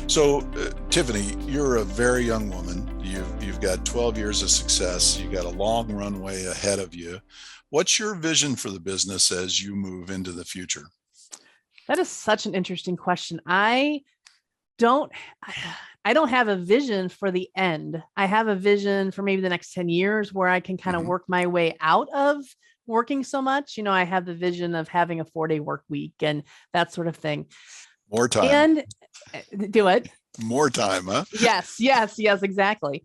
So, Tiffany, you're a very young woman. You've got 12 years of success. You got a long runway ahead of you. What's your vision for the business as you move into the future? That is such an interesting question. Don't I don't have a vision for the end. I have a vision for maybe the next 10 years where I can kind of Mhm. work my way out of working so much. I have the vision of having a 4-day work week and that sort of thing. More time. And do it. More time, huh? Yes, yes, yes, exactly.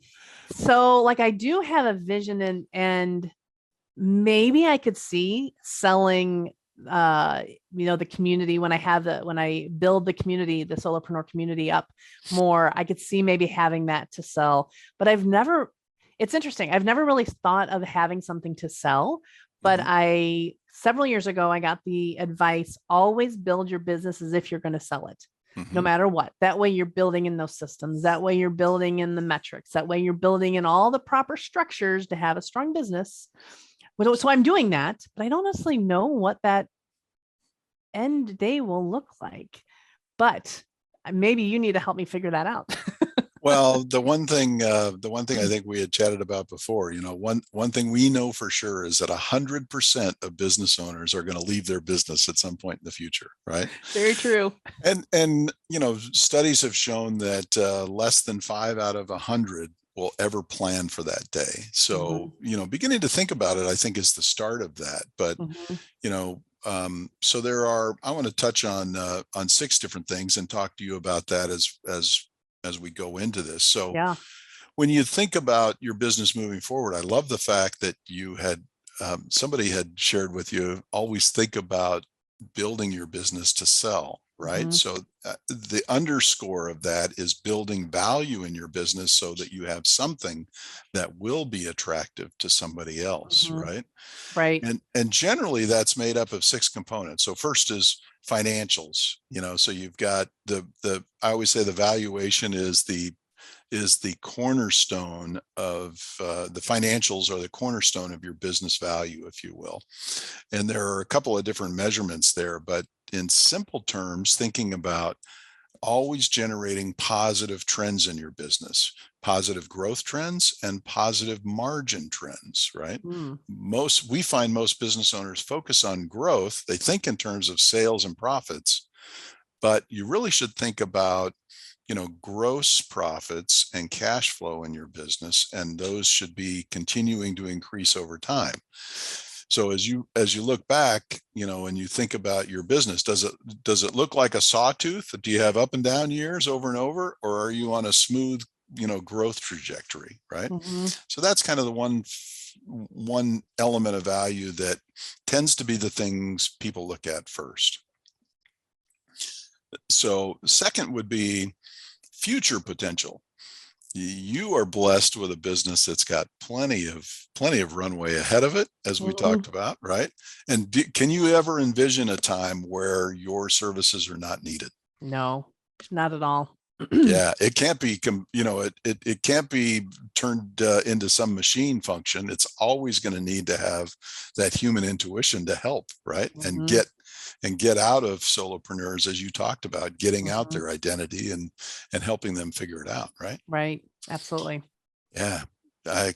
So like I do have a vision and maybe I could see selling the community when I build the community, the solopreneur community up more. I could see maybe having that to sell, but it's interesting. I've never really thought of having something to sell, but Mhm. I several years ago I got the advice, always build your business as if you're going to sell it. No Mhm. matter what. That way you're building in those systems. That way you're building in the metrics. That way you're building in all the proper structures to have a strong business. So I'm doing that, but I don't necessarily know what that end day will look like. But maybe you need to help me figure that out. Well, the one thing I think we had chatted about before, one thing we know for sure is that 100% of business owners are going to leave their business at some point in the future, right? Very true. And studies have shown that less than 5 out of 100 will ever plan for that day. Mm-hmm. So, beginning to think about it, I think is the start of that. But Mm-hmm. so I want to touch on 6 different things and talk to you about that as we go into this. So Yeah. when you think about your business moving forward, I love the fact that somebody had shared with you, always think about building your business to sell, right? Mm-hmm. So the underscore of that is building value in your business so that you have something that will be attractive to somebody else, Mm-hmm. right? Right. And generally that's made up of 6 components. So first is financials. So you've got the I always say the valuation is the cornerstone of the financials are the cornerstone of your business value, if you will. And there are a couple of different measurements there, but in simple terms, thinking about always generating positive trends in your business, positive growth trends and positive margin trends, right? Mm. We find most business owners focus on growth. They think in terms of sales and profits, but you really should think about gross profits and cash flow in your business, and those should be continuing to increase over time. So as you look back, and you think about your business, does it look like a sawtooth? Do you have up and down years over and over, or are you on a smooth growth trajectory, right? Mm-hmm. So that's kind of the one element of value that tends to be the things people look at first. So second would be future potential. You are blessed with a business that's got plenty of runway ahead of it, as we Mm-hmm. talked about, right? And can you ever envision a time where your services are not needed? No, not at all. Yeah, it can't be, it can't be turned into some machine function. It's always going to need to have that human intuition to help, right? And Mm-hmm. get out of solopreneurs, as you talked about, getting out Mm-hmm. their identity and helping them figure it out, right? Right. Absolutely. Yeah. I,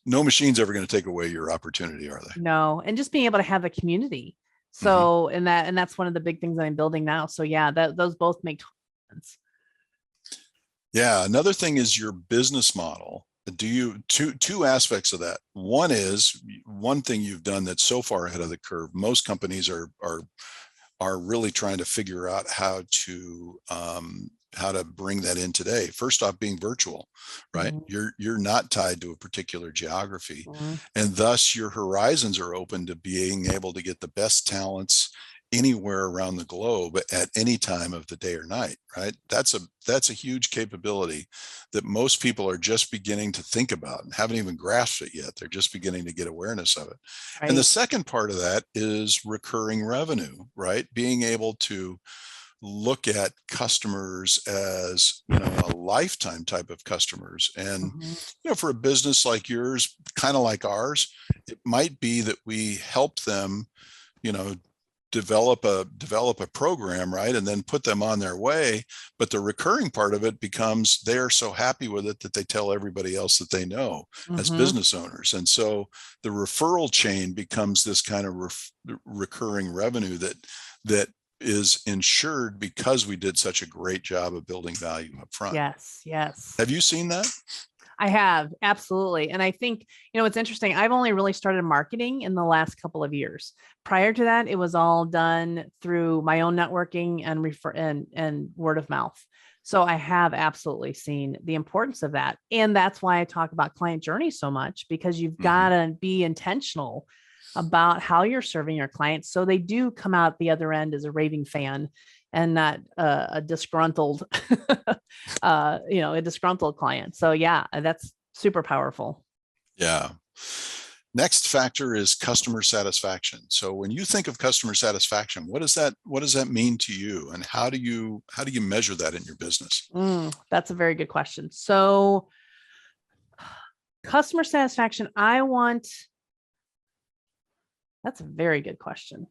no machine's ever going to take away your opportunity, are they? No, and just being able to have a community. Mhm. So, and that's one of the big things that I'm building now. So yeah, those both make sense. Yeah. Another thing is your business model. Do you two aspects of that? One is one thing you've done that's so far ahead of the curve. Most companies are really trying to figure out how to bring that in today. First off, being virtual, right? Mm-hmm. You're not tied to a particular geography, Mm-hmm. and thus your horizons are open to being able to get the best talents anywhere around the globe at any time of the day or night, right? That's a huge capability that most people are just beginning to think about and haven't even grasped it yet. They're just beginning to get awareness of it. And the Right. second part of that is recurring revenue, right? Being able to look at customers as a lifetime type of customers. And Mm-hmm. for a business like yours, kind of like ours, it might be that we help them you know develop a program, right, and then put them on their way. But the recurring part of it becomes they're so happy with it that they tell everybody else that they know as Mm-hmm. business owners. And so the referral chain becomes this kind of recurring revenue that is insured because we did such a great job of building value up front. Yes, yes. Have you seen that? I have, absolutely. And I think, it's interesting. I've only really started marketing in the last couple of years. Prior to that, it was all done through my own networking and and word of mouth. So I have absolutely seen the importance of that. And that's why I talk about client journey so much, because you've got to be intentional about how you're serving your clients so they do come out the other end as a raving fan and not a disgruntled, a disgruntled client. So yeah, that's super powerful. Yeah. Next factor is customer satisfaction. So when you think of customer satisfaction, what does that mean to you, and how do you measure that in your business? That's a very good question. So customer satisfaction, that's a very good question.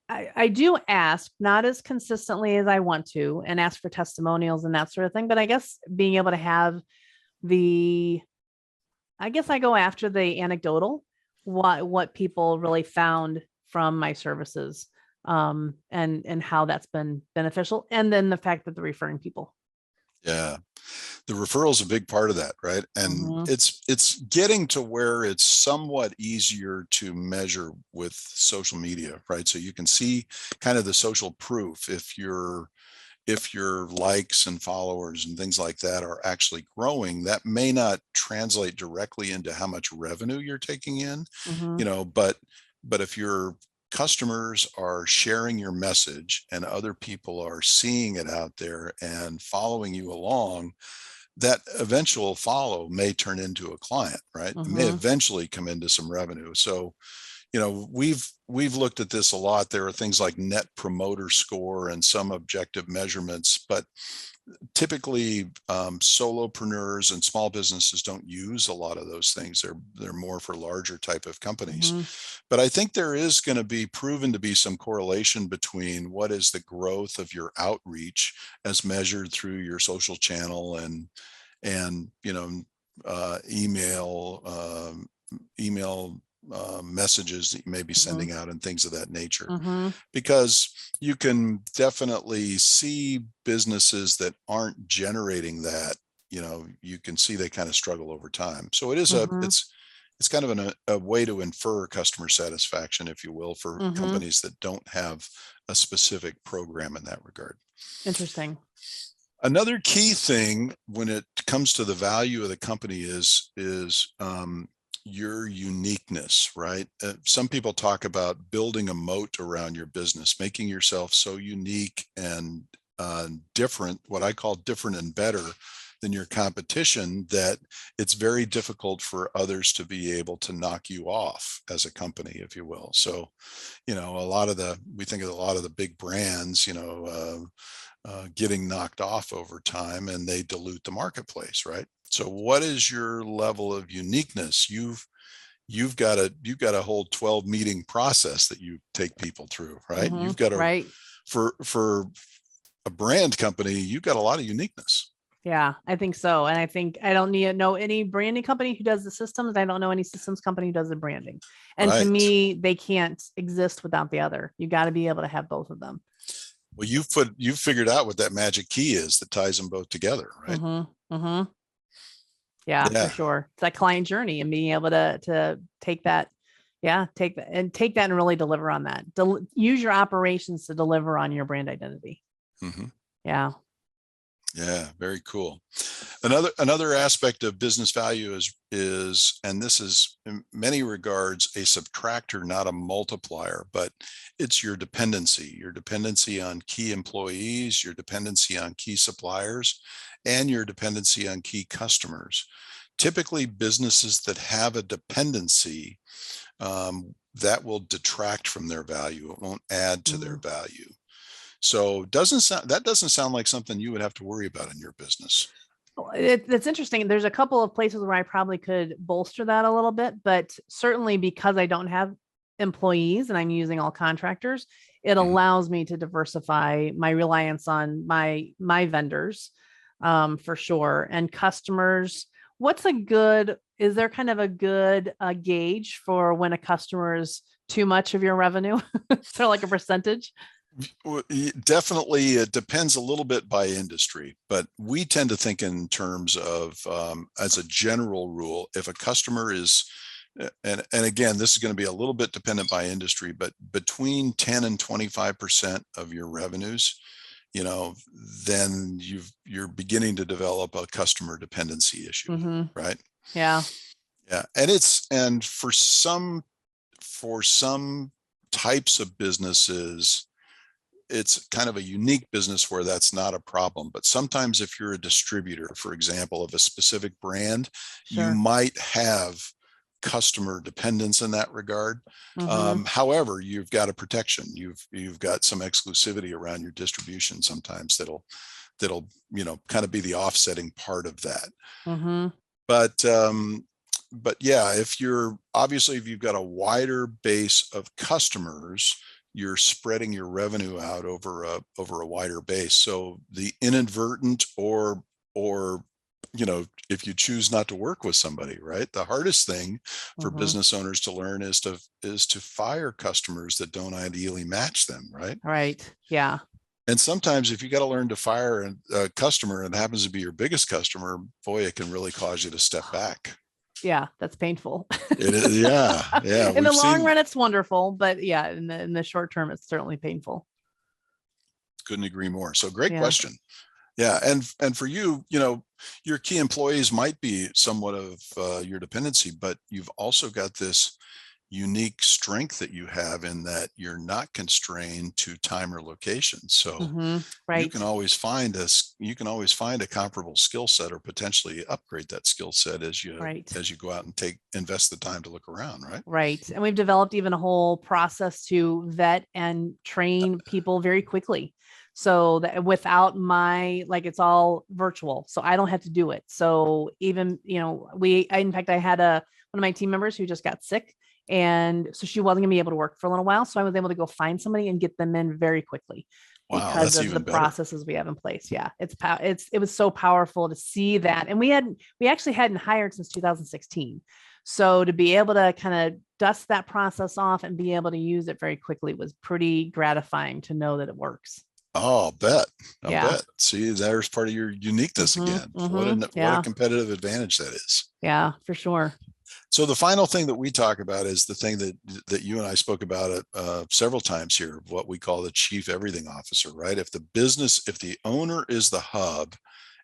I do ask, not as consistently as I want to, and ask for testimonials and that sort of thing. But I guess being able to have I guess I go after the anecdotal, what people really found from my services, and how that's been beneficial. And then the fact that they're referring people. Yeah. The referral is a big part of that, right? And Mm-hmm. it's getting to where it's somewhat easier to measure with social media, right? So you can see kind of the social proof if your likes and followers and things like that are actually growing. That may not translate directly into how much revenue you're taking in, Mm-hmm. but if your customers are sharing your message and other people are seeing it out there and following you along, that eventual follow may turn into a client, right? It may Mm-hmm. eventually come into some revenue. So, we've looked at this a lot. There are things like net promoter score and some objective measurements, but typically solopreneurs and small businesses don't use a lot of those things. They're more for larger type of companies. Mm-hmm. But I think there is going to be proven to be some correlation between what is the growth of your outreach as measured through your social channel and email messages that you may be Mm-hmm. sending out and things of that nature, Mm-hmm. because you can definitely see businesses that aren't generating that. You can see they kind of struggle over time. So Mm-hmm. it's kind of a way to infer customer satisfaction, if you will, for Mm-hmm. companies that don't have a specific program in that regard. Interesting. Another key thing when it comes to the value of the company is your uniqueness, right? Some people talk about building a moat around your business, making yourself so unique and different, what I call different and better than your competition, that it's very difficult for others to be able to knock you off as a company, if you will. So, we think of a lot of the big brands, getting knocked off over time, and they dilute the marketplace, right? So what is your level of uniqueness? You've got a whole 12 meeting process that you take people through, right? Mm-hmm. You've got a Right. for a brand company, you've got a lot of uniqueness. Yeah, I think so. And I think I don't need to know any branding company who does the systems. I don't know any systems company who does the branding. And to Right. me, they can't exist without the other. You got to be able to have both of them. Well, you've figured out what that magic key is that ties them both together, right? Mm-hmm. Mm-hmm. Yeah, for Yeah. sure. It's that client journey and being able to take that, take that and really deliver on that. Use your operations to deliver on your brand identity. Mm-hmm. Yeah. Yeah, very cool. Another aspect of business value is, and this is in many regards a subtractor, not a multiplier, but it's your dependency on key employees, your dependency on key suppliers, and your dependency on key customers. Typically, businesses that have a dependency, that will detract from their value. It won't add to their Mm. value. So that doesn't sound like something you would have to worry about in your business. It's interesting. There's a couple of places where I probably could bolster that a little bit, but certainly because I don't have employees and I'm using all contractors, it allows me to diversify my reliance on my vendors, for sure. And customers, is there kind of a good gauge for when a customer is too much of your revenue? Is there like a percentage? Definitely, it depends a little bit by industry, but we tend to think in terms of, as a general rule, if a customer is, and again, this is going to be a little bit dependent by industry, but between 10 and 25% of your revenues, then you're beginning to develop a customer dependency issue, Mm-hmm. right? Yeah. Yeah, and for some types of businesses, it's kind of a unique business where that's not a problem. But sometimes if you're a distributor, for example, of a specific brand, you Sure. might have customer dependence in that regard. Mm-hmm. However, you've got a protection. You've got some exclusivity around your distribution sometimes that'll kind of be the offsetting part of that. Mm-hmm. But yeah, if you've got a wider base of customers, you're spreading your revenue out over a wider base. So the inadvertent or if you choose not to work with somebody, right? The hardest thing for Mm-hmm. business owners to learn is to fire customers that don't ideally match them, right? Right. Yeah. And sometimes if you got to learn to fire a customer and it happens to be your biggest customer, boy, it can really cause you to step back. Yeah, that's painful. It is, yeah. In the long run, it's wonderful, but yeah, in the short term, it's certainly painful. Couldn't agree more. So great Yeah. question. Yeah, and for you, your key employees might be somewhat of your dependency, but you've also got this unique strength that you have in that you're not constrained to time or location. So Mm-hmm. you Right. can always find a comparable skill set or potentially upgrade that skill set Right. as you go out and invest the time to look around, right? Right. And we've developed even a whole process to vet and train people very quickly. So that without like it's all virtual. So I don't have to do it. So even, in fact, I had one of my team members who just got sick. And so she wasn't gonna be able to work for a little while. So I was able to go find somebody and get them in very quickly Wow, because that's of the even better. processes we have in place. Yeah. It was so powerful to see that. And we actually hadn't hired since 2016. So to be able to kind of dust that process off and be able to use it very quickly was pretty gratifying to know that it works. Oh, I'll bet. I'll Yeah. bet. See, there's part of your uniqueness Mm-hmm. again. Mm-hmm. What a Yeah. competitive advantage that is. Yeah, for sure. So the final thing that we talk about is the thing that you and I spoke about several times here, what we call the chief everything officer, right? If the owner is the hub,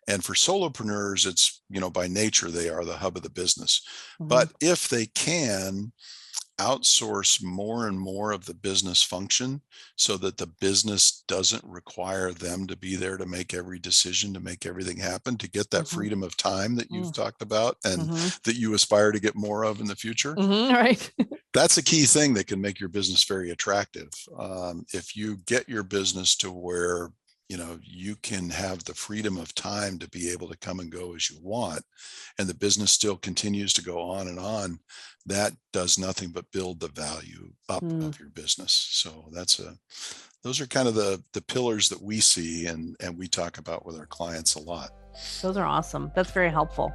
and for solopreneurs, it's, by nature, they are the hub of the business. Mm-hmm. But if they can outsource more and more of the business function so that the business doesn't require them to be there to make every decision, to make everything happen, to get that Mm-hmm. freedom of time that you've talked about and Mm-hmm. that you aspire to get more of in the future. Mm-hmm. Right. That's a key thing that can make your business very attractive. If you get your business to where you can have the freedom of time to be able to come and go as you want, and the business still continues to go on and on, that does nothing but build the value up of your business. So those are kind of the pillars that we see and we talk about with our clients a lot. Those are awesome. That's very helpful.